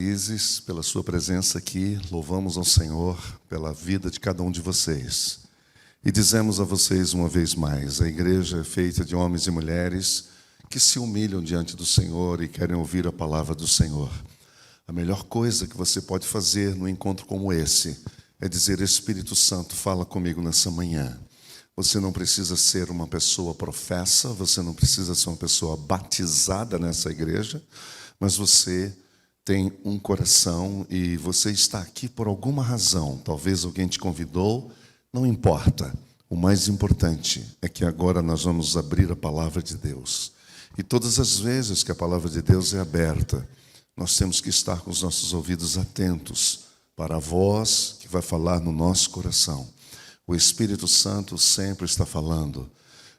Felizes pela sua presença aqui, louvamos ao Senhor pela vida de cada um de vocês. E dizemos a vocês uma vez mais, a igreja é feita de homens e mulheres que se humilham diante do Senhor e querem ouvir a palavra do Senhor. A melhor coisa que você pode fazer num encontro como esse é dizer: Espírito Santo, fala comigo nessa manhã. Você não precisa ser uma pessoa professa, você não precisa ser uma pessoa batizada nessa igreja, mas você tem um coração e você está aqui por alguma razão. Talvez alguém te convidou, não importa. O mais importante é que agora nós vamos abrir a palavra de Deus. E todas as vezes que a palavra de Deus é aberta, nós temos que estar com os nossos ouvidos atentos para a voz que vai falar no nosso coração. O Espírito Santo sempre está falando.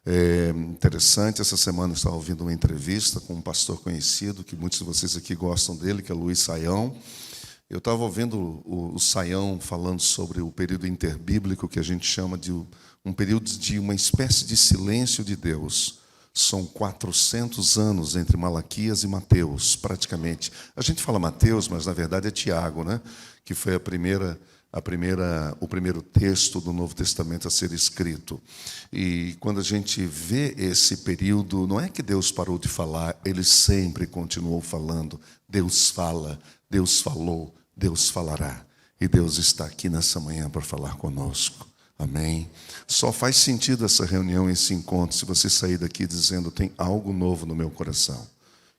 É interessante, essa semana eu estava ouvindo uma entrevista com um pastor conhecido, que muitos de vocês aqui gostam dele, que é Luiz Saião. Eu estava ouvindo o Saião falando sobre o período interbíblico, que a gente chama de um período de uma espécie de silêncio de Deus. São 400 anos entre Malaquias e Mateus, praticamente. A gente fala Mateus, mas na verdade é Tiago, né? Que foi o primeiro texto do Novo Testamento a ser escrito. E quando a gente vê esse período, não é que Deus parou de falar, Ele sempre continuou falando. Deus fala, Deus falou, Deus falará. E Deus está aqui nessa manhã para falar conosco. Amém? Só faz sentido essa reunião, esse encontro, se você sair daqui dizendo: tem algo novo no meu coração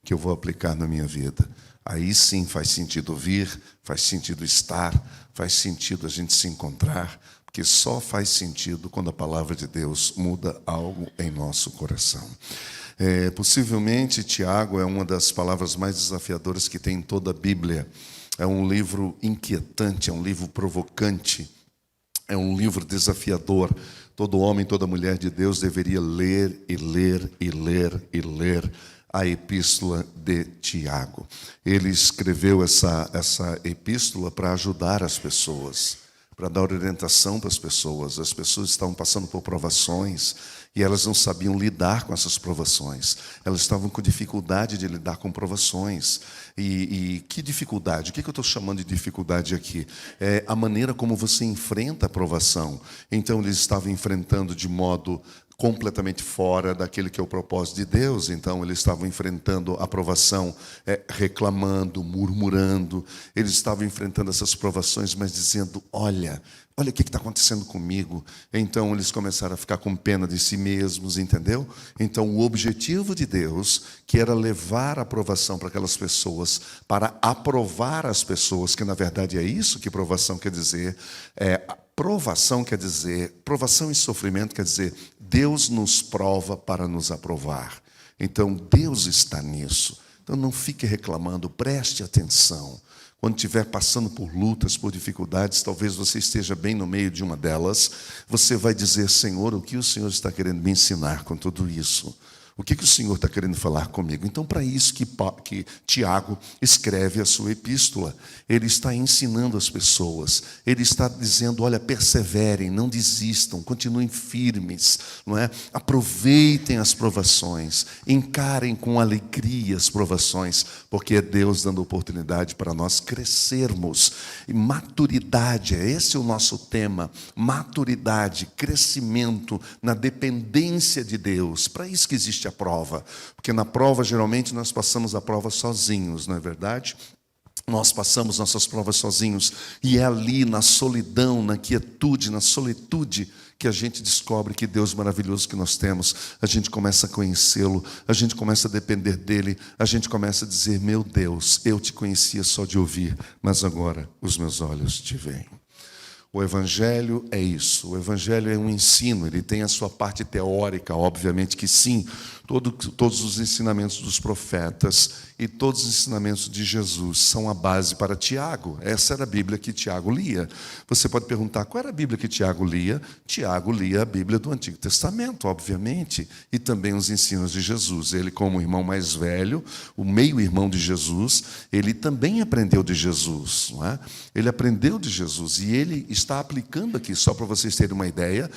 que eu vou aplicar na minha vida. Aí sim faz sentido vir, faz sentido estar, faz sentido a gente se encontrar, porque só faz sentido quando a palavra de Deus muda algo em nosso coração. Possivelmente, Tiago é uma das palavras mais desafiadoras que tem em toda a Bíblia. É um livro inquietante, é um livro provocante, é um livro desafiador. Todo homem, toda mulher de Deus deveria ler e ler e ler e ler a epístola de Tiago. Ele escreveu essa epístola para ajudar as pessoas, para dar orientação para as pessoas. As pessoas estavam passando por provações e elas não sabiam lidar com essas provações. Elas estavam com dificuldade de lidar com provações. E que dificuldade? O que eu estou chamando de dificuldade aqui? É a maneira como você enfrenta a provação. Então, eles estavam enfrentando de modo completamente fora daquele que é o propósito de Deus. Então, eles estavam enfrentando a provação, reclamando, murmurando. Eles estavam enfrentando essas provações, mas dizendo: olha o que está acontecendo comigo. Então, eles começaram a ficar com pena de si mesmos, entendeu? Então, o objetivo de Deus, que era levar a provação para aquelas pessoas, para aprovar as pessoas, que na verdade é isso que provação quer dizer. Provação quer dizer, provação e sofrimento quer dizer, Deus nos prova para nos aprovar. Então, Deus está nisso. Então, não fique reclamando, preste atenção. Quando estiver passando por lutas, por dificuldades, talvez você esteja bem no meio de uma delas, você vai dizer: Senhor, o que o Senhor está querendo me ensinar com tudo isso? O que o Senhor está querendo falar comigo? Então, para isso que Tiago escreve a sua epístola. Ele está ensinando as pessoas. Ele está dizendo: olha, perseverem, não desistam, continuem firmes, não é? Aproveitem as provações, encarem com alegria as provações, porque é Deus dando oportunidade para nós crescermos. E maturidade, esse é o nosso tema. Maturidade, crescimento na dependência de Deus. Para isso que existe a prova, porque na prova geralmente nós passamos a prova sozinhos, não é verdade? Nós passamos nossas provas sozinhos, e é ali na solidão, na quietude, na solitude, que a gente descobre que Deus maravilhoso que nós temos. A gente começa a conhecê-lo, a gente começa a depender dele, a gente começa a dizer: meu Deus, eu te conhecia só de ouvir, mas agora os meus olhos te veem. O Evangelho é isso, o Evangelho é um ensino, ele tem a sua parte teórica, obviamente que sim, todos os ensinamentos dos profetas e todos os ensinamentos de Jesus são a base para Tiago. Essa era a Bíblia que Tiago lia. Você pode perguntar: qual era a Bíblia que Tiago lia? Tiago lia a Bíblia do Antigo Testamento, obviamente, e também os ensinos de Jesus. Ele, como o irmão mais velho, o meio-irmão de Jesus, ele também aprendeu de Jesus, não é? Ele aprendeu de Jesus e ele está aplicando aqui, só para vocês terem uma ideia.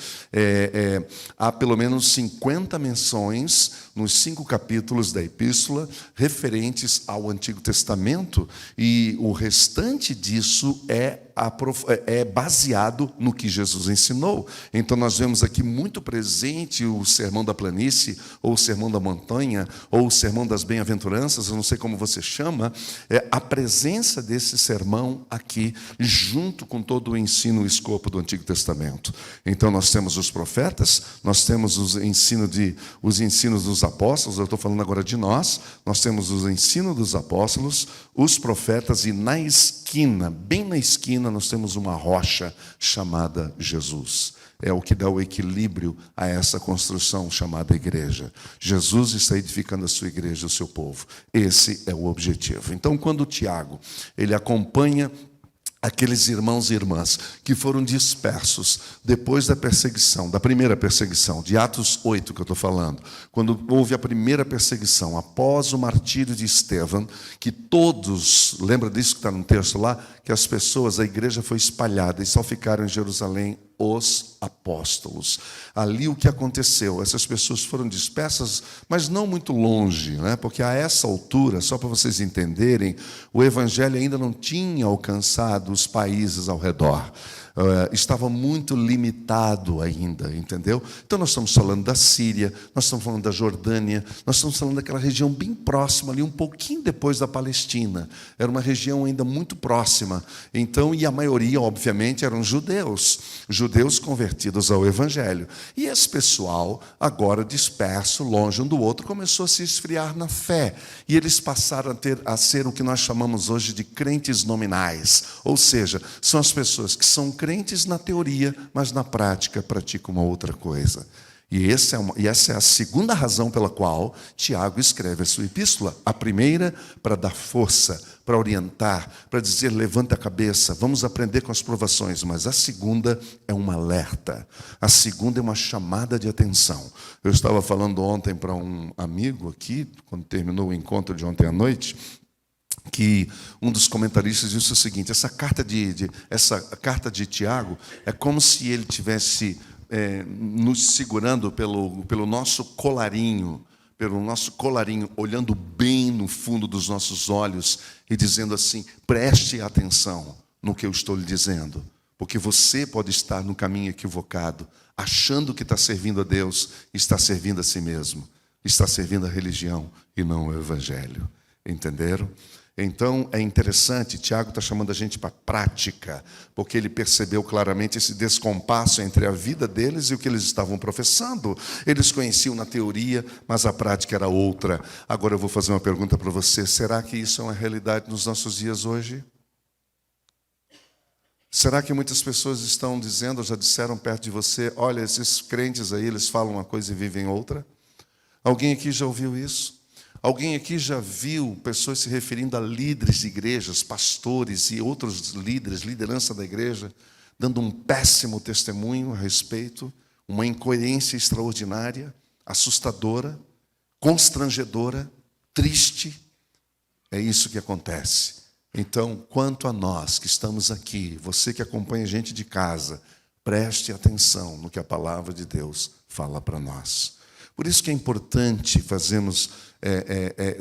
Há pelo menos 50 menções nos 5 capítulos da epístola referentes ao Antigo Testamento, e o restante disso é baseado no que Jesus ensinou. Então nós vemos aqui muito presente o Sermão da Planície, ou o Sermão da Montanha, ou o Sermão das Bem-aventuranças, eu não sei como você chama, a presença desse sermão aqui, junto com todo o ensino e escopo do Antigo Testamento. Então nós temos os profetas, nós temos os ensinos dos apóstolos, eu estou falando agora de nós temos os ensinos dos apóstolos, os profetas, e na esquina, bem na esquina, nós temos uma rocha chamada Jesus. É o que dá o equilíbrio a essa construção chamada igreja. Jesus está edificando a sua igreja, o seu povo. Esse é o objetivo. Então, quando Tiago ele acompanha aqueles irmãos e irmãs que foram dispersos depois da perseguição, da primeira perseguição, de Atos 8 que eu estou falando, quando houve a primeira perseguição, após o martírio de Estevão, que todos, lembra disso que está no texto lá, que as pessoas, a igreja foi espalhada e só ficaram em Jerusalém os apóstolos. Ali o que aconteceu? Essas pessoas foram dispersas, mas não muito longe, né? Porque a essa altura, só para vocês entenderem, o evangelho ainda não tinha alcançado os países ao redor. Estava muito limitado ainda, entendeu? Então nós estamos falando da Síria, nós estamos falando da Jordânia, nós estamos falando daquela região bem próxima ali, um pouquinho depois da Palestina. Era uma região ainda muito próxima. Então, e a maioria, obviamente, eram judeus convertidos ao Evangelho. E esse pessoal, agora disperso, longe um do outro, começou a se esfriar na fé. E eles passaram a ser o que nós chamamos hoje de crentes nominais. Ou seja, são as pessoas que são crentes na teoria, mas na prática praticam uma outra coisa. E essa é a segunda razão pela qual Tiago escreve a sua epístola. A primeira, para dar força, para orientar, para dizer, levanta a cabeça, vamos aprender com as provações. Mas a segunda é um alerta. A segunda é uma chamada de atenção. Eu estava falando ontem para um amigo aqui, quando terminou o encontro de ontem à noite, que um dos comentaristas disse o seguinte: essa carta de Tiago é como se ele tivesse nos segurando pelo nosso colarinho, olhando bem no fundo dos nossos olhos e dizendo assim: preste atenção no que eu estou lhe dizendo, porque você pode estar no caminho equivocado, achando que está servindo a Deus, está servindo a si mesmo, está servindo a religião e não o Evangelho. Entenderam? Então, é interessante, Tiago está chamando a gente para a prática, porque ele percebeu claramente esse descompasso entre a vida deles e o que eles estavam professando. Eles conheciam na teoria, mas a prática era outra. Agora eu vou fazer uma pergunta para você: será que isso é uma realidade nos nossos dias hoje? Será que muitas pessoas estão dizendo, ou já disseram perto de você, olha, esses crentes aí, eles falam uma coisa e vivem outra? Alguém aqui já ouviu isso? Alguém aqui já viu pessoas se referindo a líderes de igrejas, pastores e outros líderes, liderança da igreja, dando um péssimo testemunho a respeito, uma incoerência extraordinária, assustadora, constrangedora, triste? É isso que acontece. Então, quanto a nós que estamos aqui, você que acompanha a gente de casa, preste atenção no que a palavra de Deus fala para nós. Por isso que é importante fazermos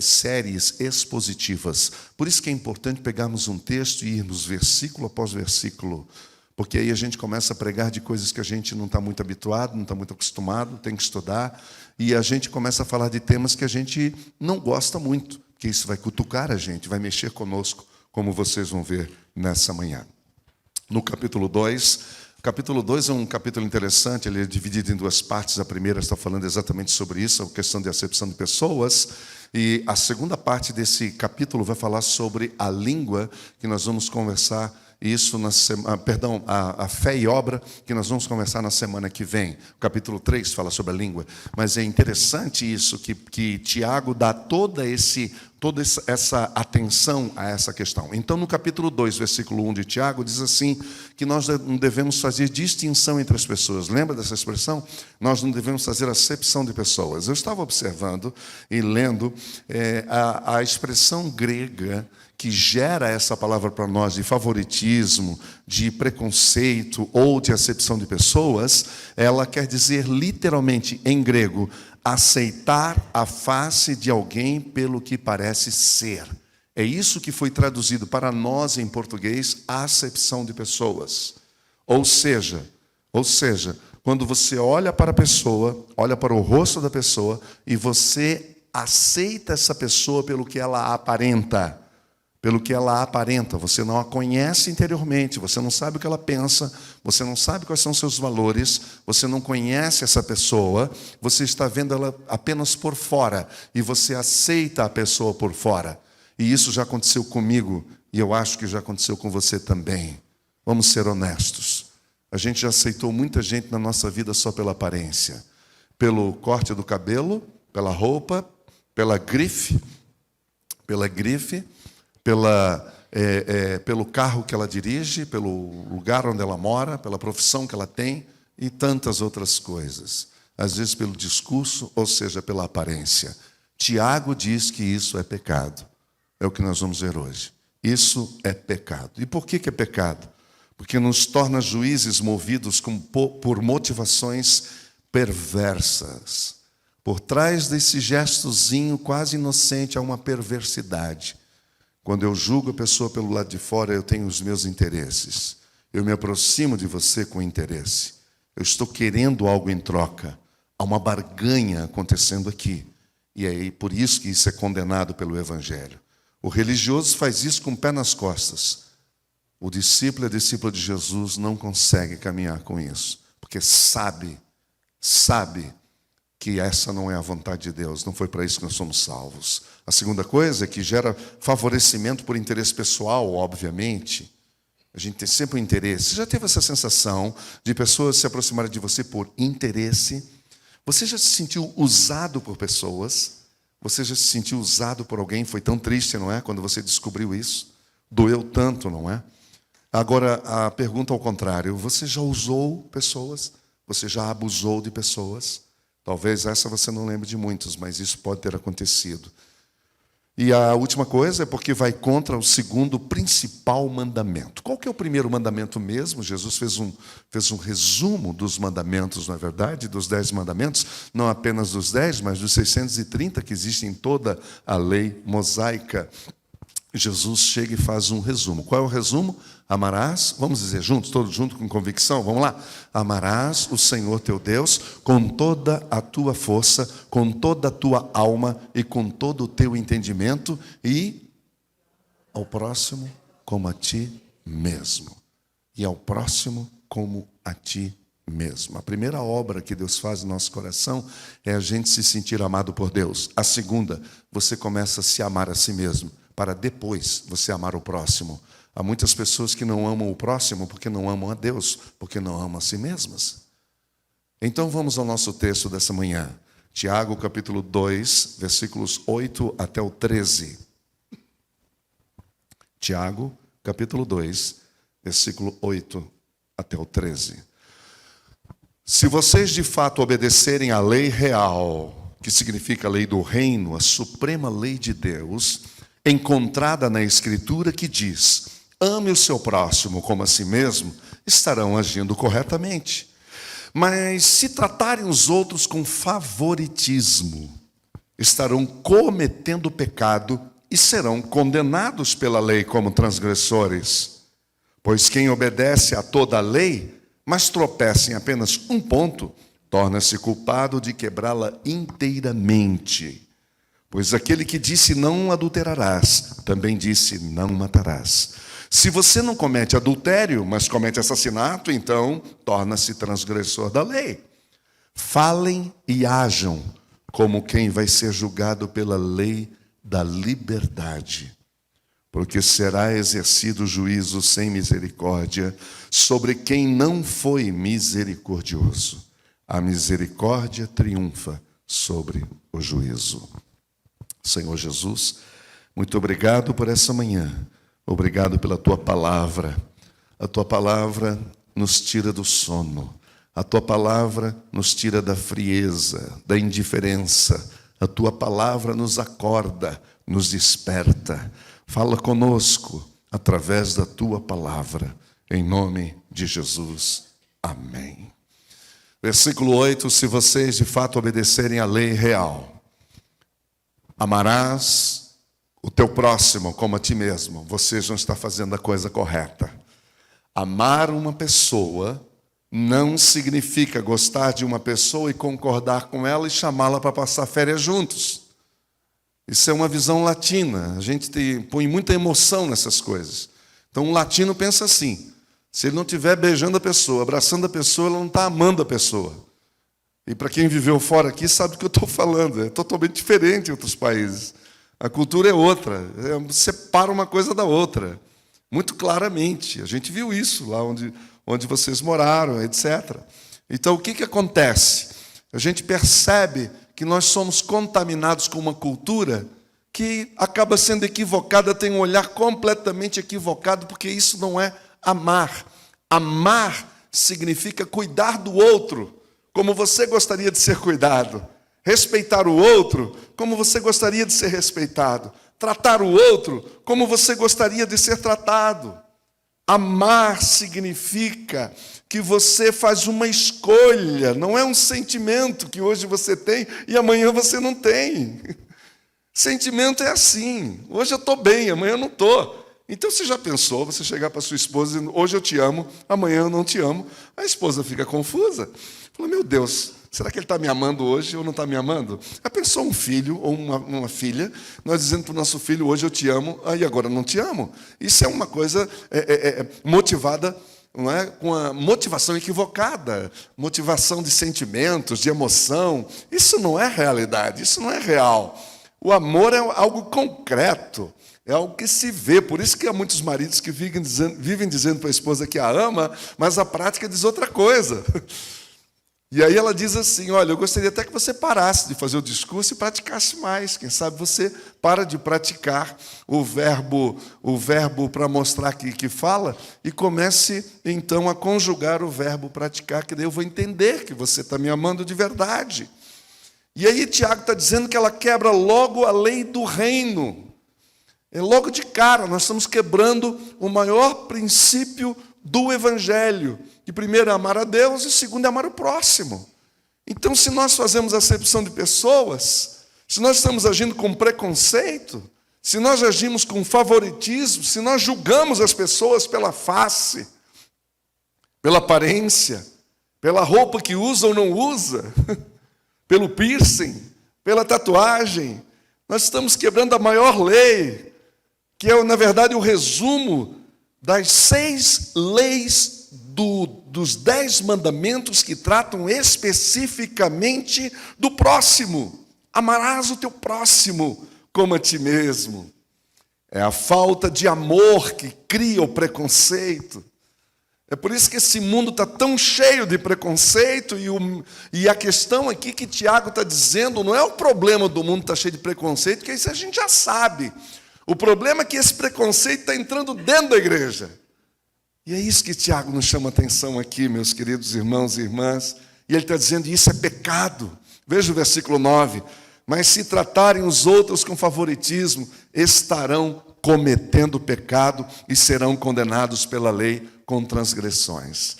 séries expositivas. Por isso que é importante pegarmos um texto e irmos versículo após versículo, porque aí a gente começa a pregar de coisas que a gente não está muito habituado, não está muito acostumado, tem que estudar, e a gente começa a falar de temas que a gente não gosta muito, porque isso vai cutucar a gente, vai mexer conosco, como vocês vão ver nessa manhã. No capítulo 2... Capítulo 2 é um capítulo interessante, ele é dividido em duas partes. A primeira está falando exatamente sobre isso, a questão de acepção de pessoas. E a segunda parte desse capítulo vai falar sobre a língua, que nós vamos conversar isso a fé e obra, que nós vamos conversar na semana que vem. O capítulo 3 fala sobre a língua. Mas é interessante isso, que Tiago dá todo esse toda essa atenção a essa questão. Então, no capítulo 2, versículo 1 de Tiago, diz assim, que nós não devemos fazer distinção entre as pessoas. Lembra dessa expressão? Nós não devemos fazer acepção de pessoas. Eu estava observando e lendo a expressão grega que gera essa palavra para nós de favoritismo, de preconceito ou de acepção de pessoas, ela quer dizer literalmente em grego, aceitar a face de alguém pelo que parece ser. É isso que foi traduzido para nós em português, acepção de pessoas. Ou seja, quando você olha para a pessoa, olha para o rosto da pessoa e você aceita essa pessoa pelo que ela aparenta. Pelo que ela aparenta, você não a conhece interiormente, você não sabe o que ela pensa, você não sabe quais são seus valores, você não conhece essa pessoa, você está vendo ela apenas por fora e você aceita a pessoa por fora. E isso já aconteceu comigo e eu acho que já aconteceu com você também. Vamos ser honestos. A gente já aceitou muita gente na nossa vida só pela aparência, pelo corte do cabelo, pela roupa, pela grife, pelo carro que ela dirige, pelo lugar onde ela mora, pela profissão que ela tem e tantas outras coisas. Às vezes pelo discurso, ou seja, pela aparência. Tiago diz que isso é pecado. É o que nós vamos ver hoje. Isso é pecado. E por que é pecado? Porque nos torna juízes movidos por motivações perversas. Por trás desse gestozinho quase inocente há uma perversidade. Quando eu julgo a pessoa pelo lado de fora, eu tenho os meus interesses. Eu me aproximo de você com interesse. Eu estou querendo algo em troca. Há uma barganha acontecendo aqui. E é por isso que isso é condenado pelo Evangelho. O religioso faz isso com o pé nas costas. O discípulo e a discípula de Jesus não consegue caminhar com isso. Porque sabe que essa não é a vontade de Deus, não foi para isso que nós somos salvos. A segunda coisa é que gera favorecimento por interesse pessoal, obviamente. A gente tem sempre um interesse. Você já teve essa sensação de pessoas se aproximarem de você por interesse? Você já se sentiu usado por pessoas? Você já se sentiu usado por alguém? Foi tão triste, não é? Quando você descobriu isso. Doeu tanto, não é? Agora, a pergunta ao contrário. Você já usou pessoas? Você já abusou de pessoas? Talvez essa você não lembre de muitos, mas isso pode ter acontecido. E a última coisa é porque vai contra o segundo principal mandamento. Qual que é o primeiro mandamento mesmo? Jesus fez um resumo dos mandamentos, não é verdade? Dos 10 mandamentos, não apenas dos 10, mas dos 630 que existem em toda a lei mosaica. Jesus chega e faz um resumo. Qual é o resumo? Amarás, vamos dizer juntos, todos juntos com convicção, vamos lá. Amarás o Senhor teu Deus com toda a tua força, com toda a tua alma e com todo o teu entendimento e ao próximo como a ti mesmo. E ao próximo como a ti mesmo. A primeira obra que Deus faz no nosso coração é a gente se sentir amado por Deus. A segunda, você começa a se amar a si mesmo, para depois você amar o próximo. Há muitas pessoas que não amam o próximo porque não amam a Deus, porque não amam a si mesmas. Então vamos ao nosso texto dessa manhã. Tiago, capítulo 2, versículos 8 até o 13. Tiago, capítulo 2, versículo 8 até o 13. Se vocês de fato obedecerem à lei real, que significa a lei do reino, a suprema lei de Deus, encontrada na Escritura que diz: ame o seu próximo como a si mesmo, estarão agindo corretamente. Mas se tratarem os outros com favoritismo, estarão cometendo pecado e serão condenados pela lei como transgressores. Pois quem obedece a toda a lei, mas tropeça em apenas um ponto, torna-se culpado de quebrá-la inteiramente. Pois aquele que disse não adulterarás, também disse não matarás. Se você não comete adultério, mas comete assassinato, então torna-se transgressor da lei. Falem e hajam como quem vai ser julgado pela lei da liberdade, porque será exercido juízo sem misericórdia sobre quem não foi misericordioso. A misericórdia triunfa sobre o juízo. Senhor Jesus, Muito obrigado por essa manhã. Obrigado pela Tua palavra. A Tua palavra nos tira do sono. A Tua palavra nos tira da frieza, da indiferença. A Tua palavra nos acorda, nos desperta. Fala conosco através da Tua palavra. Em nome de Jesus. Amém. Versículo 8, se vocês de fato obedecerem à lei real, amarás o teu próximo como a ti mesmo, vocês não estão fazendo a coisa correta. Amar uma pessoa não significa gostar de uma pessoa e concordar com ela e chamá-la para passar férias juntos. Isso é uma visão latina, a gente põe muita emoção nessas coisas. Então um latino pensa assim, se ele não estiver beijando a pessoa, abraçando a pessoa, ele não está amando a pessoa. E para quem viveu fora aqui sabe do que eu estou falando, é totalmente diferente em outros países. A cultura é outra, separa uma coisa da outra, muito claramente. A gente viu isso lá onde vocês moraram, etc. Então, o que acontece? A gente percebe que nós somos contaminados com uma cultura que acaba sendo equivocada, tem um olhar completamente equivocado, porque isso não é amar. Amar significa cuidar do outro, como você gostaria de ser cuidado. Respeitar o outro como você gostaria de ser respeitado. Tratar o outro como você gostaria de ser tratado. Amar significa que você faz uma escolha, não é um sentimento que hoje você tem e amanhã você não tem. Sentimento é assim, hoje eu estou bem, amanhã eu não estou. Então você já pensou, você chegar para sua esposa e dizer, hoje eu te amo, amanhã eu não te amo. A esposa fica confusa. Fala, meu Deus, será que ele está me amando hoje ou não está me amando? Já pensou um filho ou uma filha, nós dizendo para o nosso filho, hoje eu te amo, e agora não te amo? Isso é uma coisa motivada, não é? Com a motivação equivocada, motivação de sentimentos, de emoção. Isso não é realidade, isso não é real. O amor é algo concreto, é algo que se vê. Por isso que há muitos maridos que vivem dizendo para a esposa que a ama, mas a prática diz outra coisa. E aí ela diz assim, olha, eu gostaria até que você parasse de fazer o discurso e praticasse mais. Quem sabe você para de praticar o verbo para mostrar que fala e comece, então, a conjugar o verbo praticar, que daí eu vou entender que você está me amando de verdade. E aí Tiago está dizendo que ela quebra logo a lei do reino. É logo de cara, nós estamos quebrando o maior princípio do Evangelho. Que primeiro é amar a Deus e segundo é amar o próximo. Então, se nós fazemos acepção de pessoas, se nós estamos agindo com preconceito, se nós agimos com favoritismo, se nós julgamos as pessoas pela face, pela aparência, pela roupa que usa ou não usa, pelo piercing, pela tatuagem, nós estamos quebrando a maior lei, que é, na verdade, o resumo das 6 leis dos 10 mandamentos que tratam especificamente do próximo. Amarás o teu próximo como a ti mesmo. É a falta de amor que cria o preconceito. É por isso que esse mundo está tão cheio de preconceito e a questão aqui que Tiago está dizendo não é o problema do mundo estar cheio de preconceito, que isso a gente já sabe. O problema é que esse preconceito está entrando dentro da igreja. E é isso que Tiago nos chama a atenção aqui, meus queridos irmãos e irmãs. E ele está dizendo, isso é pecado. Veja o versículo 9. Mas se tratarem os outros com favoritismo, estarão cometendo pecado e serão condenados pela lei com transgressões.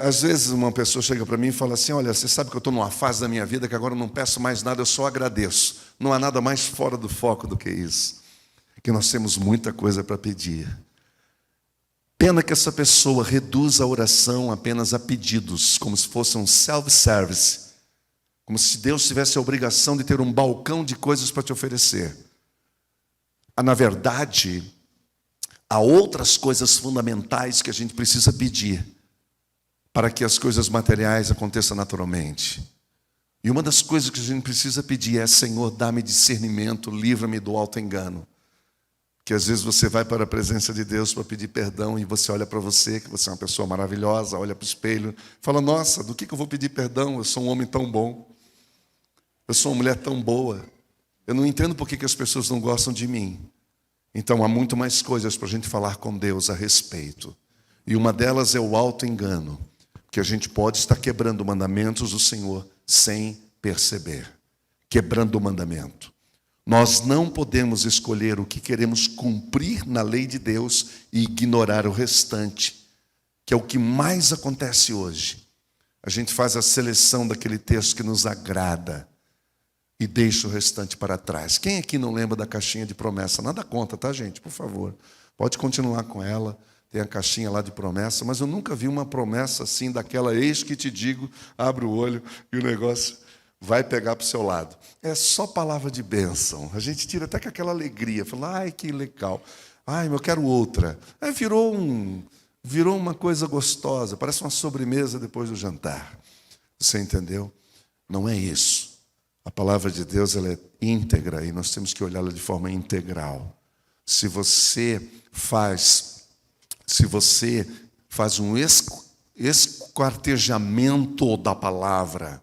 Às vezes uma pessoa chega para mim e fala assim, olha, você sabe que eu estou numa fase da minha vida que agora eu não peço mais nada, eu só agradeço. Não há nada mais fora do foco do que isso. Que nós temos muita coisa para pedir. Pena que essa pessoa reduza a oração apenas a pedidos, como se fosse um self-service, como se Deus tivesse a obrigação de ter um balcão de coisas para te oferecer. Na verdade, há outras coisas fundamentais que a gente precisa pedir para que as coisas materiais aconteçam naturalmente. E uma das coisas que a gente precisa pedir é, Senhor, dá-me discernimento, livra-me do auto-engano. Que às vezes você vai para a presença de Deus para pedir perdão e você olha para você, que você é uma pessoa maravilhosa, olha para o espelho, fala, nossa, do que eu vou pedir perdão? Eu sou um homem tão bom, eu sou uma mulher tão boa, Eu não entendo por que as pessoas não gostam de mim. Então há muito mais coisas para a gente falar com Deus a respeito. E uma delas é o auto-engano, que a gente pode estar quebrando mandamentos do Senhor sem perceber. Quebrando o mandamento. Nós não podemos escolher o que queremos cumprir na lei de Deus e ignorar o restante, que é o que mais acontece hoje. A gente faz a seleção daquele texto que nos agrada e deixa o restante para trás. Quem aqui não lembra da caixinha de promessa? Nada contra, tá, gente? Por favor. Pode continuar com ela. Tem a caixinha lá de promessa, mas eu nunca vi uma promessa assim, daquela eis que te digo, abre o olho e o negócio vai pegar para o seu lado. É só palavra de bênção. A gente tira até com aquela alegria. Fala, ai, que legal. Ai, eu quero outra. Aí virou uma coisa gostosa. Parece uma sobremesa depois do jantar. Você entendeu? Não é isso. A palavra de Deus ela é íntegra e nós temos que olhá-la de forma integral. Se você faz um esquartejamento da palavra,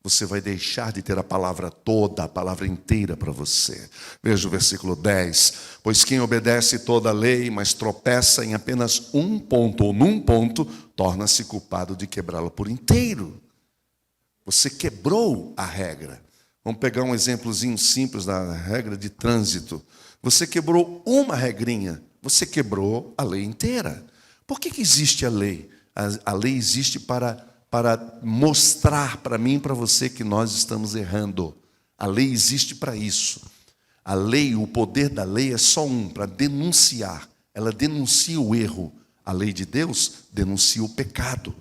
você vai deixar de ter a palavra toda, a palavra inteira para você. Veja o versículo 10. Pois quem obedece toda a lei, mas tropeça em apenas um ponto ou num ponto, torna-se culpado de quebrá-la por inteiro. Você quebrou a regra. Vamos pegar um exemplozinho simples da regra de trânsito. Você quebrou uma regrinha, você quebrou a lei inteira. Por que existe a lei? A lei existe para mostrar para mim e para você que nós estamos errando. A lei existe para isso. A lei, o poder da lei é só para denunciar. Ela denuncia o erro. A lei de Deus denuncia o pecado.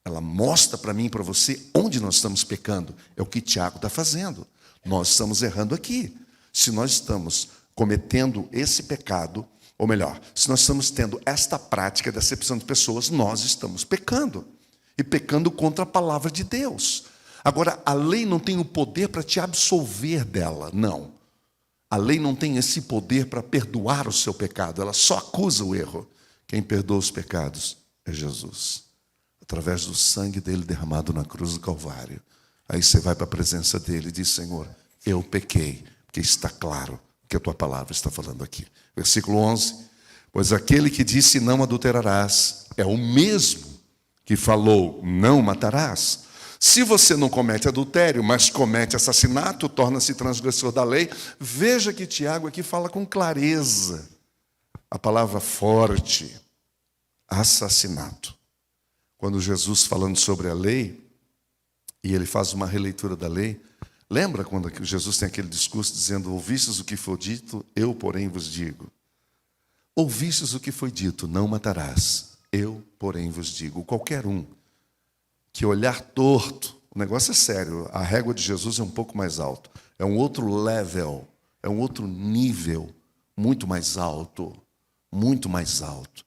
Ela mostra para mim e para você onde nós estamos pecando. É o que Tiago está fazendo. Nós estamos errando aqui. Se nós estamos cometendo esse pecado, ou melhor, se nós estamos tendo esta prática de acepção de pessoas, nós estamos pecando. E pecando contra a palavra de Deus. Agora, a lei não tem o poder para te absolver dela, não. A lei não tem esse poder para perdoar o seu pecado, ela só acusa o erro. Quem perdoa os pecados é Jesus. Através do sangue dele derramado na cruz do Calvário. Aí você vai para a presença dele e diz, Senhor, eu pequei, porque está claro que a tua palavra está falando aqui. Versículo 11. Pois aquele que disse não adulterarás é o mesmo que falou não matarás. Se você não comete adultério, mas comete assassinato, torna-se transgressor da lei. Veja que Tiago aqui fala com clareza. A palavra forte, assassinato. Quando Jesus falando sobre a lei, e ele faz uma releitura da lei, lembra quando Jesus tem aquele discurso dizendo, ouvistes o que foi dito, eu porém vos digo. Ouvistes o que foi dito, não matarás. Eu porém vos digo, qualquer um que olhar torto, o negócio é sério, a régua de Jesus é um pouco mais alto, é um outro level, é um outro nível, muito mais alto, muito mais alto.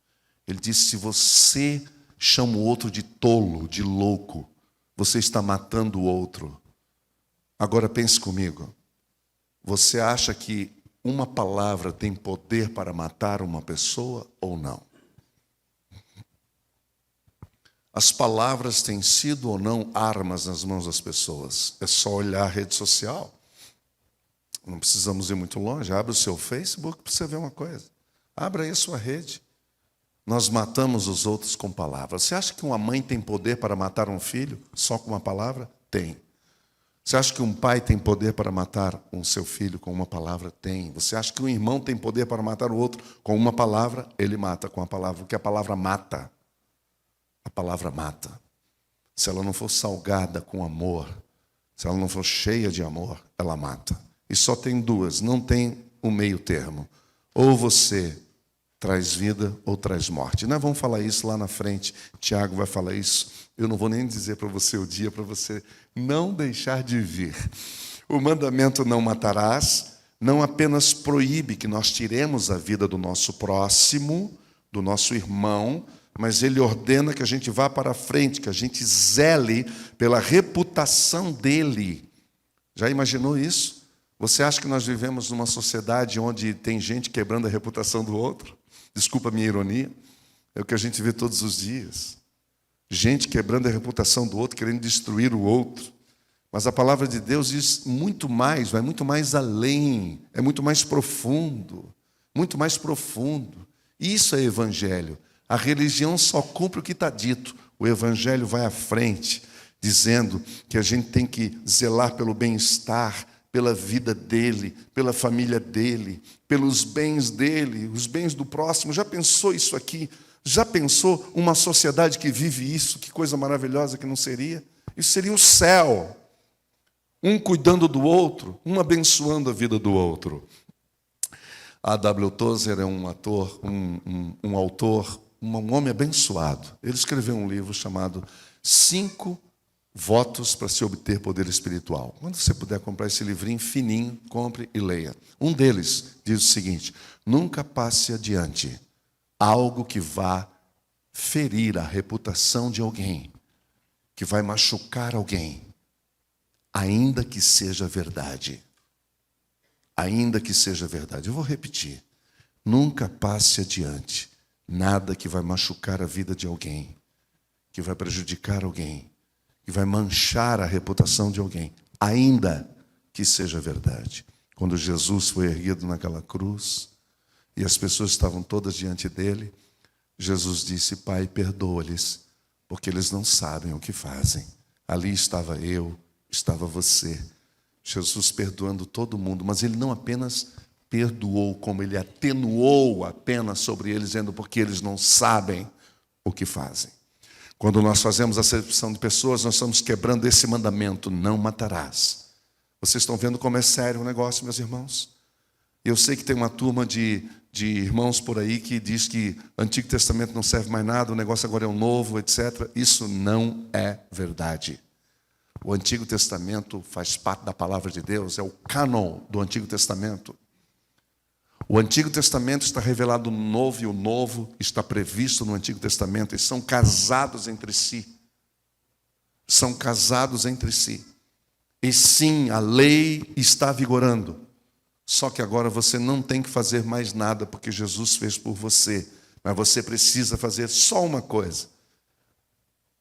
Ele disse, se você chama o outro de tolo, de louco, você está matando o outro. Agora pense comigo, você acha que uma palavra tem poder para matar uma pessoa ou não? As palavras têm sido ou não armas nas mãos das pessoas. É só olhar a rede social. Não precisamos ir muito longe. Abre o seu Facebook para você ver uma coisa. Abra aí a sua rede. Nós matamos os outros com palavras. Você acha que uma mãe tem poder para matar um filho só com uma palavra? Tem. Você acha que um pai tem poder para matar o seu filho com uma palavra? Tem. Você acha que um irmão tem poder para matar o outro com uma palavra? Ele mata com a palavra, porque a palavra mata. A palavra mata. Se ela não for salgada com amor, se ela não for cheia de amor, ela mata. E só tem duas, não tem um meio termo. Ou você traz vida ou traz morte. Nós vamos falar isso lá na frente, Tiago vai falar isso. Eu não vou nem dizer para você o dia, para você não deixar de vir. O mandamento não matarás, não apenas proíbe que nós tiremos a vida do nosso próximo, do nosso irmão, mas ele ordena que a gente vá para frente, que a gente zele pela reputação dele. Já imaginou isso? Você acha que nós vivemos numa sociedade onde tem gente quebrando a reputação do outro? Desculpa a minha ironia. É o que a gente vê todos os dias. Gente quebrando a reputação do outro, querendo destruir o outro. Mas a palavra de Deus diz muito mais, vai muito mais além, é muito mais profundo, muito mais profundo. Isso é evangelho. A religião só cumpre o que está dito. O evangelho vai à frente, dizendo que a gente tem que zelar pelo bem-estar, pela vida dele, pela família dele, pelos bens dele, os bens do próximo. Já pensou isso aqui? Já pensou uma sociedade que vive isso? Que coisa maravilhosa que não seria? Isso seria o céu. Um cuidando do outro, um abençoando a vida do outro. A W. Tozer é um autor, um homem abençoado. Ele escreveu um livro chamado 5 Votos para se obter poder espiritual. Quando você puder comprar esse livrinho fininho, compre e leia. Um deles diz o seguinte: nunca passe adiante algo que vá ferir a reputação de alguém, que vai machucar alguém, ainda que seja verdade. Ainda que seja verdade. Eu vou repetir. Nunca passe adiante nada que vai machucar a vida de alguém, que vai prejudicar alguém, que vai manchar a reputação de alguém, ainda que seja verdade. Quando Jesus foi erguido naquela cruz e as pessoas estavam todas diante dele, Jesus disse: Pai, perdoa-lhes, porque eles não sabem o que fazem. Ali estava eu, estava você. Jesus perdoando todo mundo, mas ele não apenas perdoou, como ele atenuou a pena sobre eles, dizendo porque eles não sabem o que fazem. Quando nós fazemos acepção de pessoas, nós estamos quebrando esse mandamento: não matarás. Vocês estão vendo como é sério o negócio, meus irmãos? Eu sei que tem uma turma de irmãos por aí que diz que o Antigo Testamento não serve mais nada, o negócio agora é um novo, etc. Isso não é verdade. O Antigo Testamento faz parte da palavra de Deus, é o cânon do Antigo Testamento. O Antigo Testamento está revelado no Novo e o Novo está previsto no Antigo Testamento. Eles são casados entre si. São casados entre si. E sim, a lei está vigorando. Só que agora você não tem que fazer mais nada, porque Jesus fez por você. Mas você precisa fazer só uma coisa: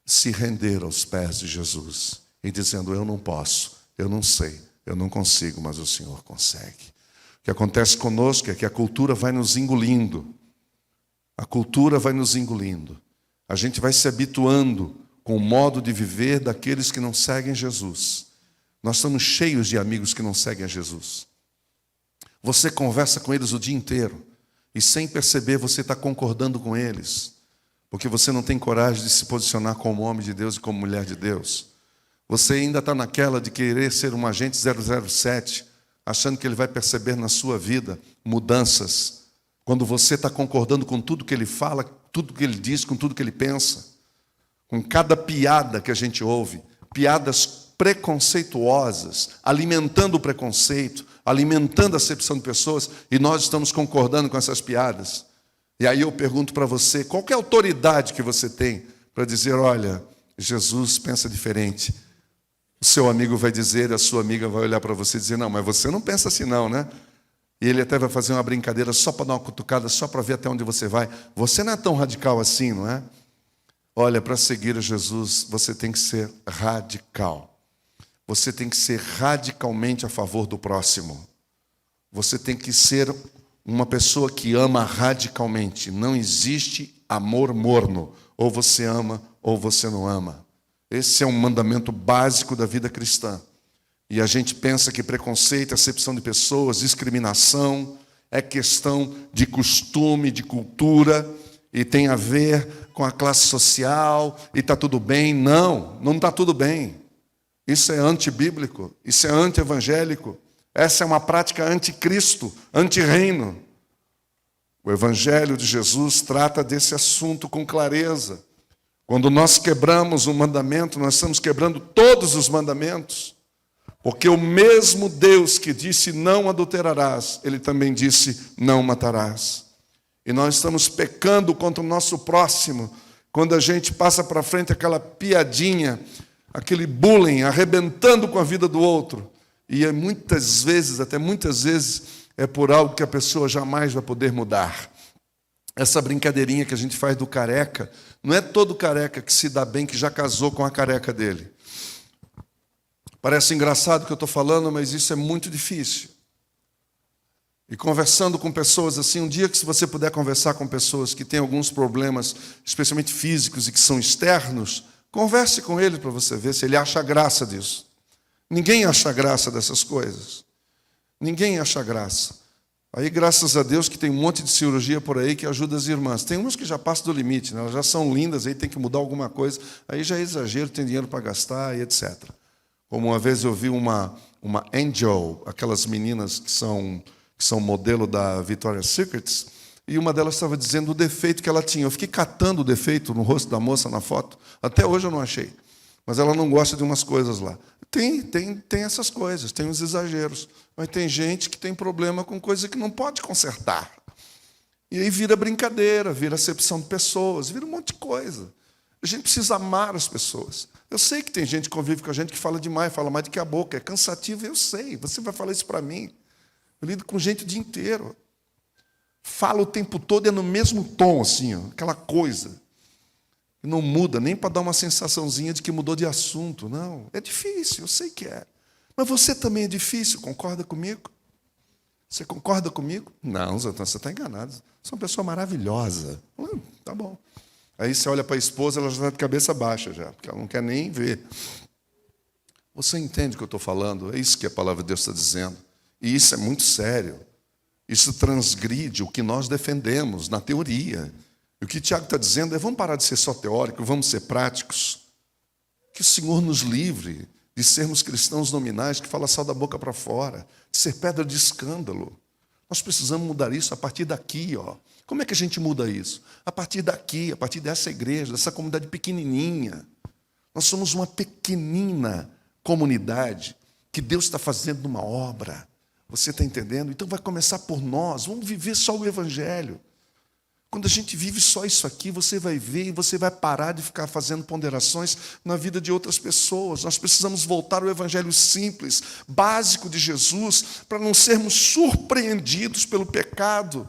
se render aos pés de Jesus. E dizendo: eu não posso, eu não sei, eu não consigo, mas o Senhor consegue. O que acontece conosco é que a cultura vai nos engolindo. A cultura vai nos engolindo. A gente vai se habituando com o modo de viver daqueles que não seguem Jesus. Nós estamos cheios de amigos que não seguem a Jesus. Você conversa com eles o dia inteiro e, sem perceber, você está concordando com eles, porque você não tem coragem de se posicionar como homem de Deus e como mulher de Deus. Você ainda está naquela de querer ser um agente 007, achando que ele vai perceber na sua vida mudanças, quando você está concordando com tudo que ele fala, tudo que ele diz, com tudo que ele pensa, com cada piada que a gente ouve, piadas preconceituosas, alimentando o preconceito, alimentando a acepção de pessoas, e nós estamos concordando com essas piadas. E aí eu pergunto para você: qual que é a autoridade que você tem para dizer: olha, Jesus pensa diferente? O seu amigo vai dizer, a sua amiga vai olhar para você e dizer: não, mas você não pensa assim não, né? E ele até vai fazer uma brincadeira só para dar uma cutucada, só para ver até onde você vai. Você não é tão radical assim, não é? Olha, para seguir a Jesus, você tem que ser radical. Você tem que ser radicalmente a favor do próximo. Você tem que ser uma pessoa que ama radicalmente. Não existe amor morno. Ou você ama, ou você não ama. Esse é um mandamento básico da vida cristã. E a gente pensa que preconceito, acepção de pessoas, discriminação é questão de costume, de cultura, e tem a ver com a classe social, e está tudo bem. Não, não está tudo bem. Isso é antibíblico, isso é anti-evangélico. Essa é uma prática anticristo, anti-reino. O Evangelho de Jesus trata desse assunto com clareza. Quando nós quebramos um mandamento, nós estamos quebrando todos os mandamentos. Porque o mesmo Deus que disse não adulterarás, Ele também disse não matarás. E nós estamos pecando contra o nosso próximo, quando a gente passa para frente aquela piadinha, aquele bullying, arrebentando com a vida do outro. E muitas vezes, até muitas vezes, é por algo que a pessoa jamais vai poder mudar. Essa brincadeirinha que a gente faz do careca, não é todo careca que se dá bem que já casou com a careca dele. Parece engraçado o que eu estou falando, mas isso é muito difícil. E conversando com pessoas assim, um dia que se você puder conversar com pessoas que têm alguns problemas, especialmente físicos e que são externos, converse com ele para você ver se ele acha graça disso. Ninguém acha graça dessas coisas. Ninguém acha graça. Aí, graças a Deus, que tem um monte de cirurgia por aí que ajuda as irmãs. Tem umas que já passam do limite, né? Elas já são lindas, aí tem que mudar alguma coisa. Aí já é exagero, tem dinheiro para gastar e etc. Como uma vez eu vi uma Angel, aquelas meninas que são modelo da Victoria's Secret, e uma delas estava dizendo o defeito que ela tinha. Eu fiquei catando o defeito no rosto da moça na foto. Até hoje eu não achei. Mas ela não gosta de umas coisas lá. Tem essas coisas, tem uns exageros. Mas tem gente que tem problema com coisa que não pode consertar. E aí vira brincadeira, vira acepção de pessoas, vira um monte de coisa. A gente precisa amar as pessoas. Eu sei que tem gente que convive com a gente que fala demais, fala mais do que a boca. É cansativo, eu sei. Você vai falar isso para mim. Eu lido com gente o dia inteiro. Fala o tempo todo e é no mesmo tom, assim, ó, aquela coisa. Não muda, nem para dar uma sensaçãozinha de que mudou de assunto. Não, é difícil, eu sei que é. Mas você também é difícil, concorda comigo? Você concorda comigo? Não, Zantão, você está enganado. Você é uma pessoa maravilhosa. Tá bom. Aí você olha para a esposa, ela já está de cabeça baixa, já, porque ela não quer nem ver. Você entende o que eu estou falando? É isso que a palavra de Deus está dizendo. E isso é muito sério. Isso transgride o que nós defendemos na teoria. E o que Tiago está dizendo é, vamos parar de ser só teórico, vamos ser práticos. Que o Senhor nos livre de sermos cristãos nominais que falam só da boca para fora, de ser pedra de escândalo. Nós precisamos mudar isso a partir daqui. Ó. Como é que a gente muda isso? A partir daqui, a partir dessa igreja, dessa comunidade pequenininha. Nós somos uma pequenina comunidade que Deus está fazendo uma obra. Você está entendendo? Então vai começar por nós. Vamos viver só o Evangelho. Quando a gente vive só isso aqui, você vai ver e você vai parar de ficar fazendo ponderações na vida de outras pessoas. Nós precisamos voltar ao Evangelho simples, básico de Jesus, para não sermos surpreendidos pelo pecado,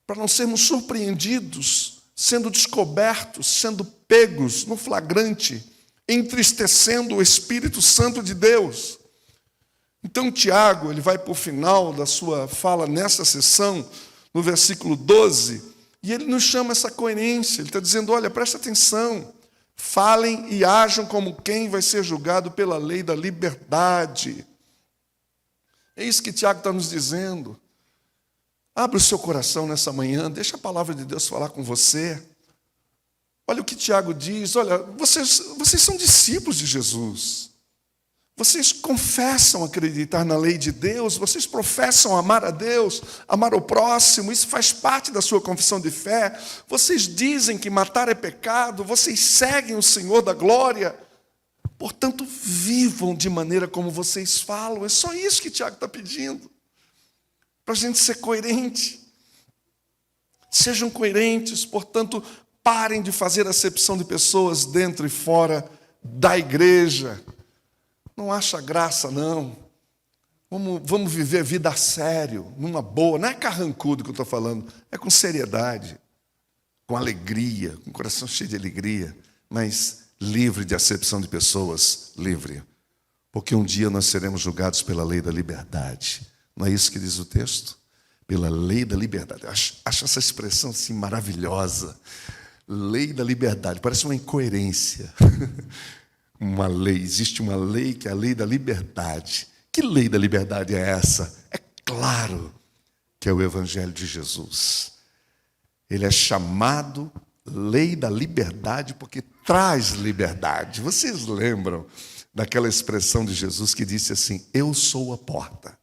para não sermos surpreendidos, sendo descobertos, sendo pegos no flagrante, entristecendo o Espírito Santo de Deus. Então, Tiago, ele vai para o final da sua fala nessa sessão, no versículo 12, e ele nos chama essa coerência. Ele está dizendo, olha, presta atenção, falem e ajam como quem vai ser julgado pela lei da liberdade. É isso que Tiago está nos dizendo. Abre o seu coração nessa manhã, deixa a palavra de Deus falar com você. Olha o que Tiago diz, olha, vocês são discípulos de Jesus. Vocês confessam acreditar na lei de Deus, vocês professam amar a Deus, amar o próximo, isso faz parte da sua confissão de fé. Vocês dizem que matar é pecado, vocês seguem o Senhor da glória. Portanto, vivam de maneira como vocês falam. É só isso que Tiago está pedindo, para a gente ser coerente. Sejam coerentes, portanto, parem de fazer acepção de pessoas dentro e fora da igreja. Não acha graça, não. Vamos viver a vida a sério, numa boa. Não é carrancudo que eu estou falando, é com seriedade, com alegria, com o coração cheio de alegria, mas livre de acepção de pessoas, livre. Porque um dia nós seremos julgados pela lei da liberdade. Não é isso que diz o texto? Pela lei da liberdade. Acho essa expressão assim maravilhosa. Lei da liberdade, parece uma incoerência. Uma lei, existe uma lei que é a lei da liberdade. Que lei da liberdade é essa? É claro que é o Evangelho de Jesus. Ele é chamado lei da liberdade porque traz liberdade. Vocês lembram daquela expressão de Jesus que disse assim, eu sou a porta.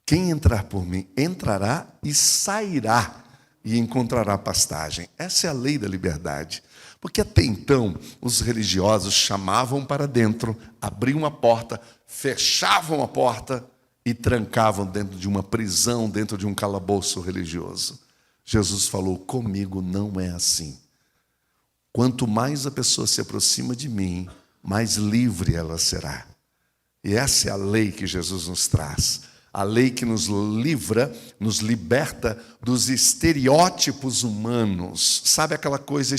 Quem entrar por mim, entrará e sairá e encontrará pastagem. Essa é a lei da liberdade. Porque até então, os religiosos chamavam para dentro, abriam a porta, fechavam a porta e trancavam dentro de uma prisão, dentro de um calabouço religioso. Jesus falou, comigo não é assim. Quanto mais a pessoa se aproxima de mim, mais livre ela será. E essa é a lei que Jesus nos traz. A lei que nos livra, nos liberta dos estereótipos humanos. Sabe aquela coisa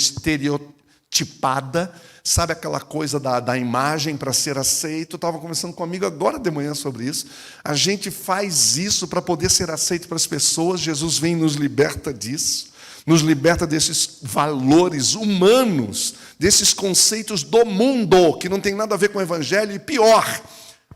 tipada, sabe aquela coisa da imagem para ser aceito. Eu estava conversando com um amigo agora de manhã sobre isso. A gente faz isso para poder ser aceito para as pessoas. Jesus vem e nos liberta disso, nos liberta desses valores humanos, desses conceitos do mundo, que não tem nada a ver com o Evangelho, e pior,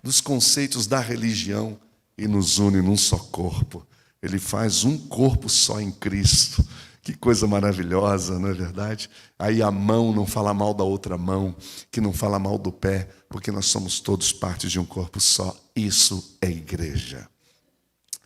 dos conceitos da religião, e nos une num só corpo. Ele faz um corpo só em Cristo. Que coisa maravilhosa, não é verdade? Aí a mão não fala mal da outra mão, que não fala mal do pé, porque nós somos todos partes de um corpo só. Isso é igreja.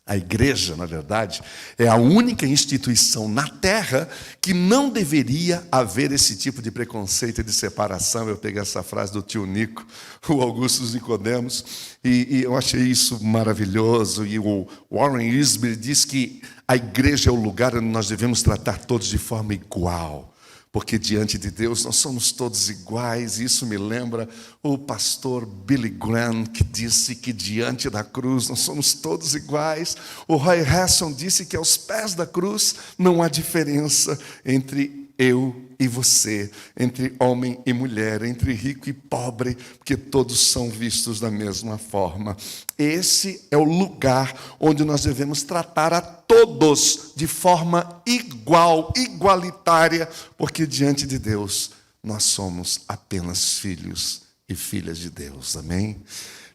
A igreja, na verdade, é a única instituição na terra que não deveria haver esse tipo de preconceito e de separação. Eu peguei essa frase do tio Nico, o Augusto Nicodemos, e eu achei isso maravilhoso. E o Warren Wiersbe diz que a igreja é o lugar onde nós devemos tratar todos de forma igual, porque diante de Deus nós somos todos iguais. Isso me lembra o pastor Billy Graham, que disse que diante da cruz nós somos todos iguais. O Roy Heston disse que aos pés da cruz não há diferença entre eu e você, entre homem e mulher, entre rico e pobre, porque todos são vistos da mesma forma. Esse é o lugar onde nós devemos tratar a todos de forma igual, igualitária, porque diante de Deus nós somos apenas filhos e filhas de Deus, amém?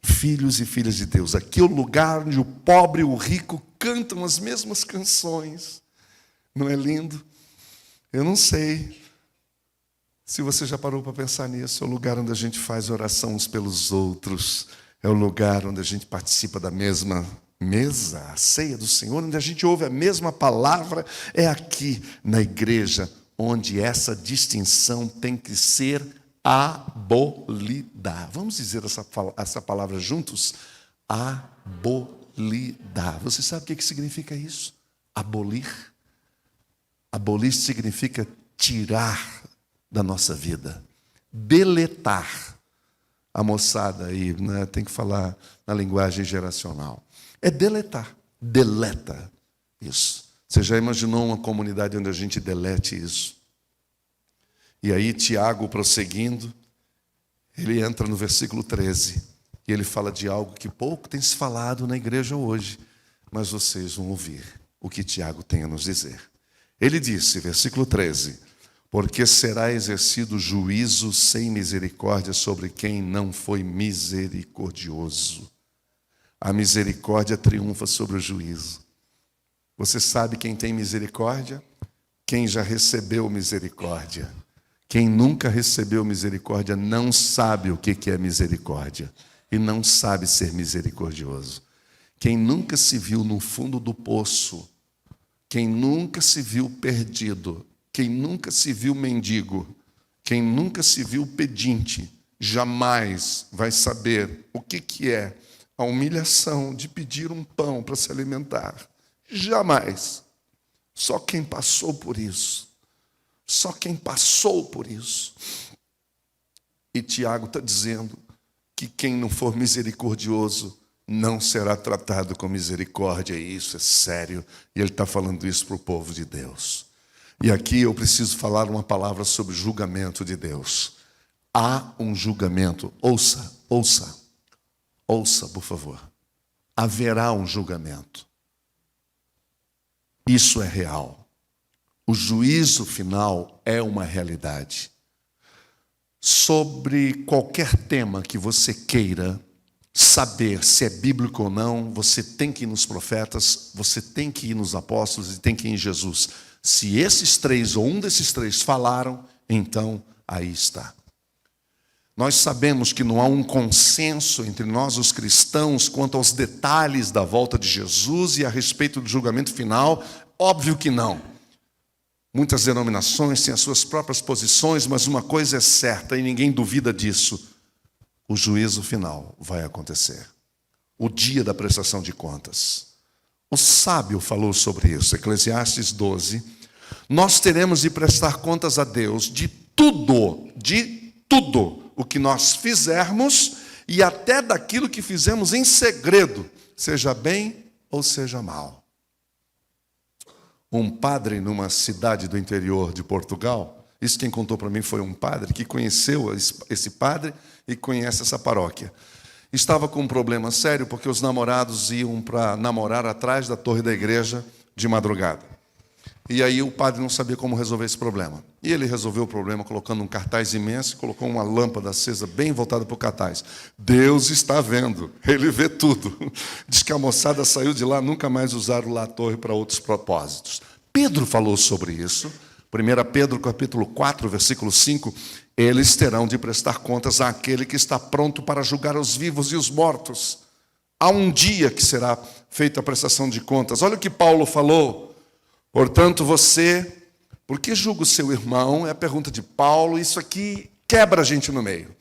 Filhos e filhas de Deus. Aqui é o lugar onde o pobre e o rico cantam as mesmas canções. Não é lindo? Eu não sei se você já parou para pensar nisso. É o lugar onde a gente faz oração uns pelos outros. É o lugar onde a gente participa da mesma mesa, a ceia do Senhor, onde a gente ouve a mesma palavra. É aqui na igreja onde essa distinção tem que ser abolida. Vamos dizer essa palavra juntos? Abolida. Você sabe o que significa isso? Abolir. Abolir significa tirar da nossa vida, deletar. A moçada aí, né, tem que falar na linguagem geracional. É deletar, deleta isso. Você já imaginou uma comunidade onde a gente delete isso? E aí Tiago, prosseguindo, ele entra no versículo 13, e ele fala de algo que pouco tem se falado na igreja hoje, mas vocês vão ouvir o que Tiago tem a nos dizer. Ele disse, versículo 13, porque será exercido juízo sem misericórdia sobre quem não foi misericordioso. A misericórdia triunfa sobre o juízo. Você sabe quem tem misericórdia? Quem já recebeu misericórdia. Quem nunca recebeu misericórdia não sabe o que é misericórdia e não sabe ser misericordioso. Quem nunca se viu no fundo do poço, quem nunca se viu perdido, quem nunca se viu mendigo, quem nunca se viu pedinte, jamais vai saber o que é a humilhação de pedir um pão para se alimentar. Jamais. Só quem passou por isso. Só quem passou por isso. E Tiago está dizendo que quem não for misericordioso não será tratado com misericórdia, e isso é sério, e ele está falando isso para o povo de Deus. E aqui eu preciso falar uma palavra sobre o julgamento de Deus. Há um julgamento, ouça, por favor. Haverá um julgamento. Isso é real. O juízo final é uma realidade. Sobre qualquer tema que você queira saber se é bíblico ou não, você tem que ir nos profetas, você tem que ir nos apóstolos e tem que ir em Jesus. Se esses três ou um desses três falaram, então aí está. Nós sabemos que não há um consenso entre nós, os cristãos, quanto aos detalhes da volta de Jesus e a respeito do julgamento final. Óbvio que não. Muitas denominações têm as suas próprias posições, mas uma coisa é certa e ninguém duvida disso. O juízo final vai acontecer. O dia da prestação de contas. O sábio falou sobre isso, Eclesiastes 12. Nós teremos de prestar contas a Deus de tudo o que nós fizermos e até daquilo que fizemos em segredo, seja bem ou seja mal. Um padre numa cidade do interior de Portugal, Isso quem contou para mim foi um padre que conheceu esse padre e conhece essa paróquia. Estava com um problema sério porque os namorados iam para namorar atrás da torre da igreja de madrugada. E aí o padre não sabia como resolver esse problema. E ele resolveu o problema colocando um cartaz imenso, colocou uma lâmpada acesa bem voltada para o cartaz. Deus está vendo, Ele vê tudo. Diz que a moçada saiu de lá, nunca mais usaram lá a torre para outros propósitos. Pedro falou sobre isso. 1 Pedro, capítulo 4, versículo 5. Eles terão de prestar contas àquele que está pronto para julgar os vivos e os mortos. Há um dia que será feita a prestação de contas. Olha o que Paulo falou. Portanto, você, por que julga o seu irmão? É a pergunta de Paulo. Isso aqui quebra a gente no meio.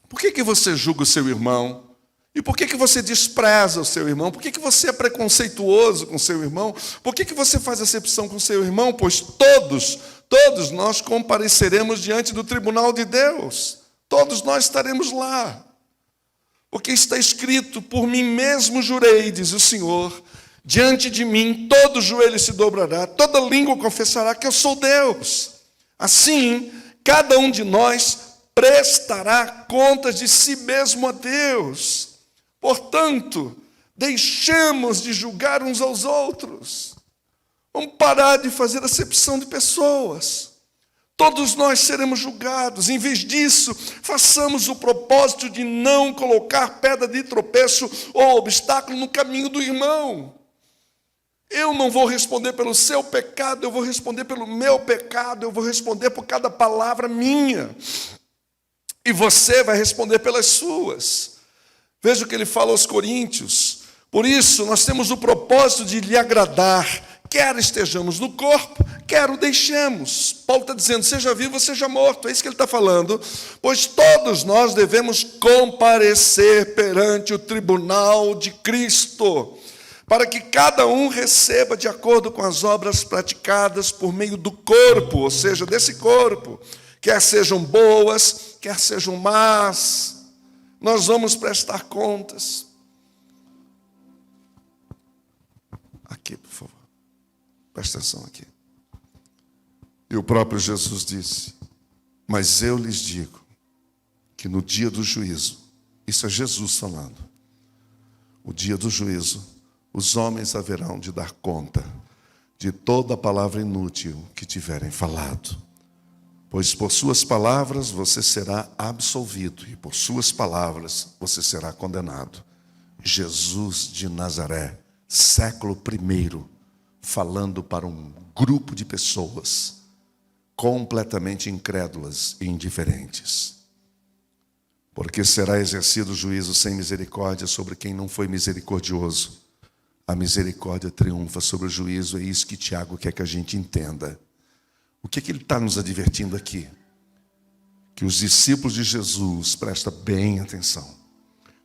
Por que você julga o seu irmão? E por que você despreza o seu irmão? Por que você é preconceituoso com o seu irmão? Por que você faz acepção com o seu irmão? Pois todos nós compareceremos diante do tribunal de Deus. Todos nós estaremos lá. Porque está escrito, por mim mesmo jurei, diz o Senhor, diante de mim todo joelho se dobrará, toda língua confessará que eu sou Deus. Assim, cada um de nós prestará contas de si mesmo a Deus. Portanto, deixemos de julgar uns aos outros. Vamos parar de fazer acepção de pessoas. Todos nós seremos julgados. Em vez disso, façamos o propósito de não colocar pedra de tropeço ou obstáculo no caminho do irmão. Eu não vou responder pelo seu pecado, eu vou responder pelo meu pecado, eu vou responder por cada palavra minha. E você vai responder pelas suas. Veja o que ele fala aos Coríntios. Por isso, nós temos o propósito de lhe agradar, quer estejamos no corpo, quer o deixemos. Paulo está dizendo, seja vivo, seja morto. É isso que ele está falando. Pois todos nós devemos comparecer perante o tribunal de Cristo, para que cada um receba de acordo com as obras praticadas por meio do corpo, ou seja, desse corpo, quer sejam boas, quer sejam más, nós vamos prestar contas. Aqui, por favor, presta atenção aqui. E o próprio Jesus disse, mas eu lhes digo, que no dia do juízo, isso é Jesus falando, o dia do juízo, os homens haverão de dar conta de toda a palavra inútil que tiverem falado. Pois por suas palavras você será absolvido, e por suas palavras você será condenado. Jesus de Nazaré, século I, falando para um grupo de pessoas completamente incrédulas e indiferentes. Porque será exercido o juízo sem misericórdia sobre quem não foi misericordioso. A misericórdia triunfa sobre o juízo, é isso que Tiago quer que a gente entenda. O que ele está nos advertindo aqui? Que os discípulos de Jesus, presta bem atenção,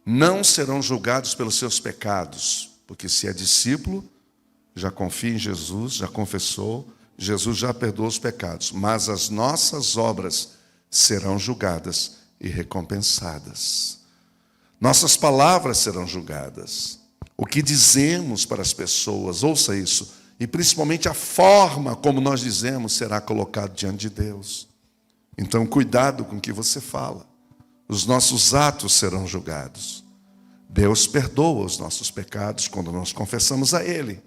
não serão julgados pelos seus pecados, porque se é discípulo, já confia em Jesus, já confessou, Jesus já perdoou os pecados, mas as nossas obras serão julgadas e recompensadas. Nossas palavras serão julgadas. O que dizemos para as pessoas, ouça isso, e principalmente a forma como nós dizemos será colocado diante de Deus. Então, cuidado com o que você fala. Os nossos atos serão julgados. Deus perdoa os nossos pecados quando nós confessamos a Ele.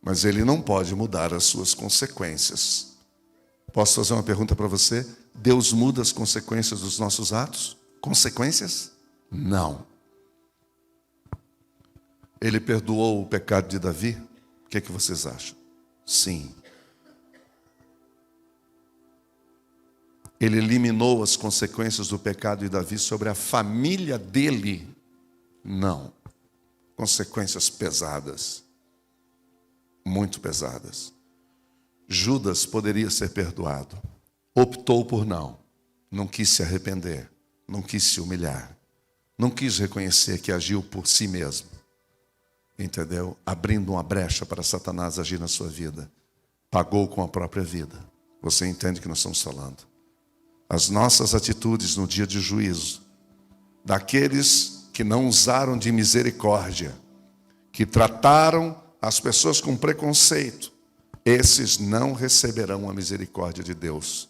Mas Ele não pode mudar as suas consequências. Posso fazer uma pergunta para você? Deus muda as consequências dos nossos atos? Consequências? Não. Ele perdoou o pecado de Davi? O que vocês acham? Sim. Ele eliminou as consequências do pecado de Davi sobre a família dele? Não. Consequências pesadas. Muito pesadas. Judas poderia ser perdoado. Optou por não. Não quis se arrepender. Não quis se humilhar. Não quis reconhecer que agiu por si mesmo. Entendeu? Abrindo uma brecha para Satanás agir na sua vida. Pagou com a própria vida. Você entende o que nós estamos falando? As nossas atitudes no dia de juízo, daqueles que não usaram de misericórdia, que trataram as pessoas com preconceito, esses não receberão a misericórdia de Deus,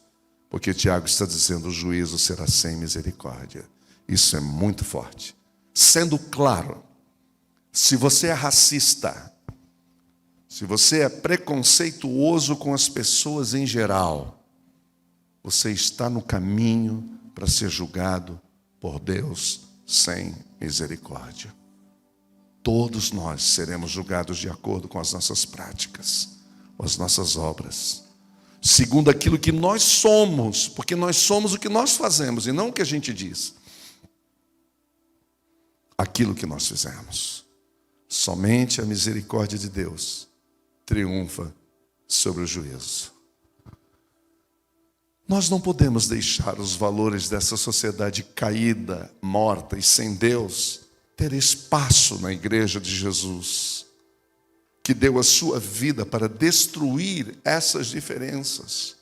porque Tiago está dizendo: o juízo será sem misericórdia. Isso é muito forte. Sendo claro, se você é racista, se você é preconceituoso com as pessoas em geral, você está no caminho para ser julgado por Deus sem misericórdia. Todos nós seremos julgados de acordo com as nossas práticas, com as nossas obras, segundo aquilo que nós somos, porque nós somos o que nós fazemos e não o que a gente diz. Aquilo que nós fizemos. Somente a misericórdia de Deus triunfa sobre o juízo. Nós não podemos deixar os valores dessa sociedade caída, morta e sem Deus ter espaço na igreja de Jesus, que deu a sua vida para destruir essas diferenças,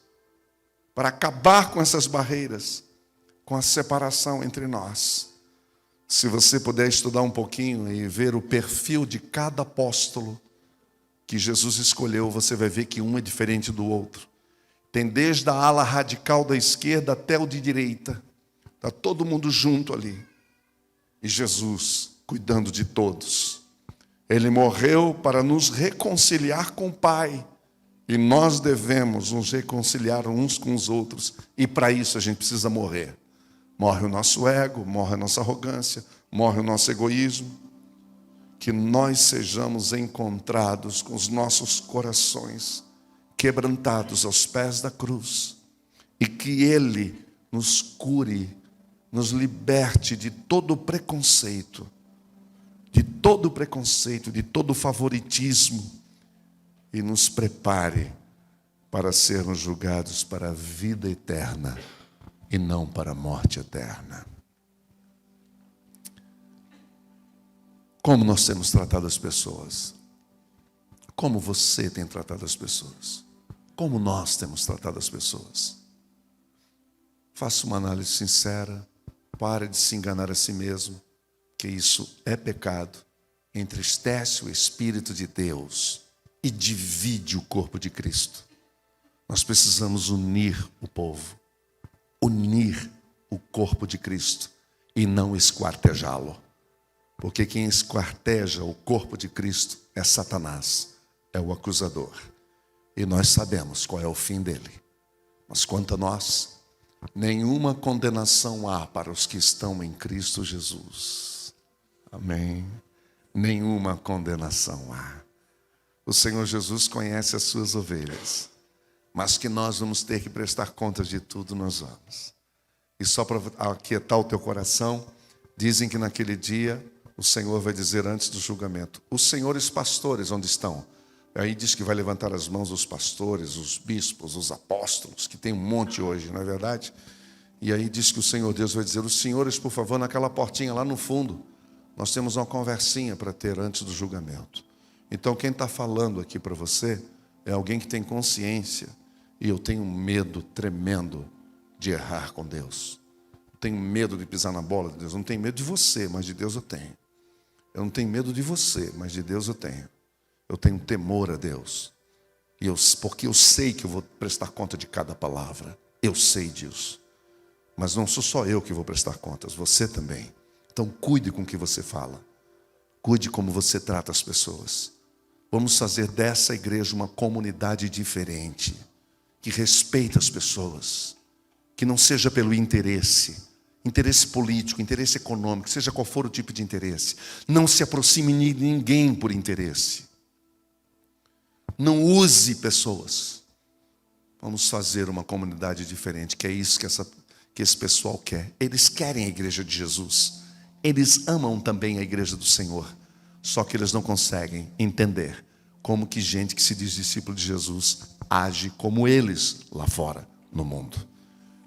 para acabar com essas barreiras, com a separação entre nós. Se você puder estudar um pouquinho e ver o perfil de cada apóstolo que Jesus escolheu, você vai ver que um é diferente do outro. Tem desde a ala radical da esquerda até o de direita. Está todo mundo junto ali. E Jesus cuidando de todos. Ele morreu para nos reconciliar com o Pai. E nós devemos nos reconciliar uns com os outros. E para isso a gente precisa morrer. Morre o nosso ego, morre a nossa arrogância, morre o nosso egoísmo. Que nós sejamos encontrados com os nossos corações quebrantados aos pés da cruz, e que Ele nos cure, nos liberte de todo preconceito, de todo favoritismo, e nos prepare para sermos julgados para a vida eterna e não para a morte eterna. Como nós temos tratado as pessoas? Como você tem tratado as pessoas? Como nós temos tratado as pessoas? Faça uma análise sincera, pare de se enganar a si mesmo, que isso é pecado, entristece o Espírito de Deus e divide o corpo de Cristo. Nós precisamos unir o povo, unir o corpo de Cristo e não esquartejá-lo. Porque quem esquarteja o corpo de Cristo é Satanás, é o acusador. E nós sabemos qual é o fim dele. Mas quanto a nós, nenhuma condenação há para os que estão em Cristo Jesus. Amém? Nenhuma condenação há. O Senhor Jesus conhece as suas ovelhas, mas que nós vamos ter que prestar contas de tudo, nós vamos. E só para aquietar o teu coração, dizem que naquele dia o Senhor vai dizer antes do julgamento: os senhores pastores onde estão? Aí diz que vai levantar as mãos os pastores, os bispos, os apóstolos, que tem um monte hoje, não é verdade? E aí diz que o Senhor Deus vai dizer: os senhores, por favor, naquela portinha lá no fundo, nós temos uma conversinha para ter antes do julgamento. Então quem está falando aqui para você é alguém que tem consciência. E eu tenho um medo tremendo de errar com Deus. Tenho medo de pisar na bola de Deus. Eu não tenho medo de você, mas de Deus eu tenho. Eu não tenho medo de você, mas de Deus eu tenho. Eu tenho temor a Deus. Porque eu sei que eu vou prestar conta de cada palavra. Eu sei disso. Mas não sou só eu que vou prestar contas, você também. Então cuide com o que você fala. Cuide como você trata as pessoas. Vamos fazer dessa igreja uma comunidade diferente, que respeita as pessoas, que não seja pelo interesse político, interesse econômico, seja qual for o tipo de interesse. Não se aproxime de ninguém por interesse. Não use pessoas. Vamos fazer uma comunidade diferente, que é isso que esse pessoal quer. Eles querem a igreja de Jesus. Eles amam também a igreja do Senhor. Só que eles não conseguem entender como que gente que se diz discípulo de Jesus age como eles lá fora no mundo.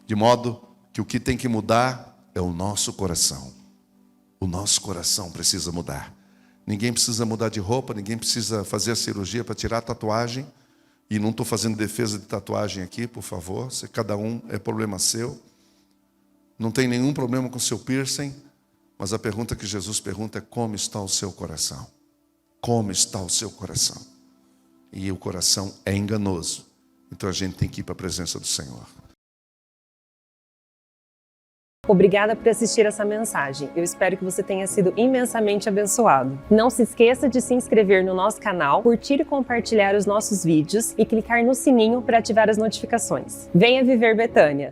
De modo que o que tem que mudar é o nosso coração. O nosso coração precisa mudar. Ninguém precisa mudar de roupa, ninguém precisa fazer a cirurgia para tirar a tatuagem. E não estou fazendo defesa de tatuagem aqui, por favor. Se cada um é problema seu. Não tem nenhum problema com o seu piercing. Mas a pergunta que Jesus pergunta é: como está o seu coração? Como está o seu coração? E o coração é enganoso. Então a gente tem que ir para a presença do Senhor. Obrigada por assistir essa mensagem. Eu espero que você tenha sido imensamente abençoado. Não se esqueça de se inscrever no nosso canal, curtir e compartilhar os nossos vídeos e clicar no sininho para ativar as notificações. Venha viver Betânia!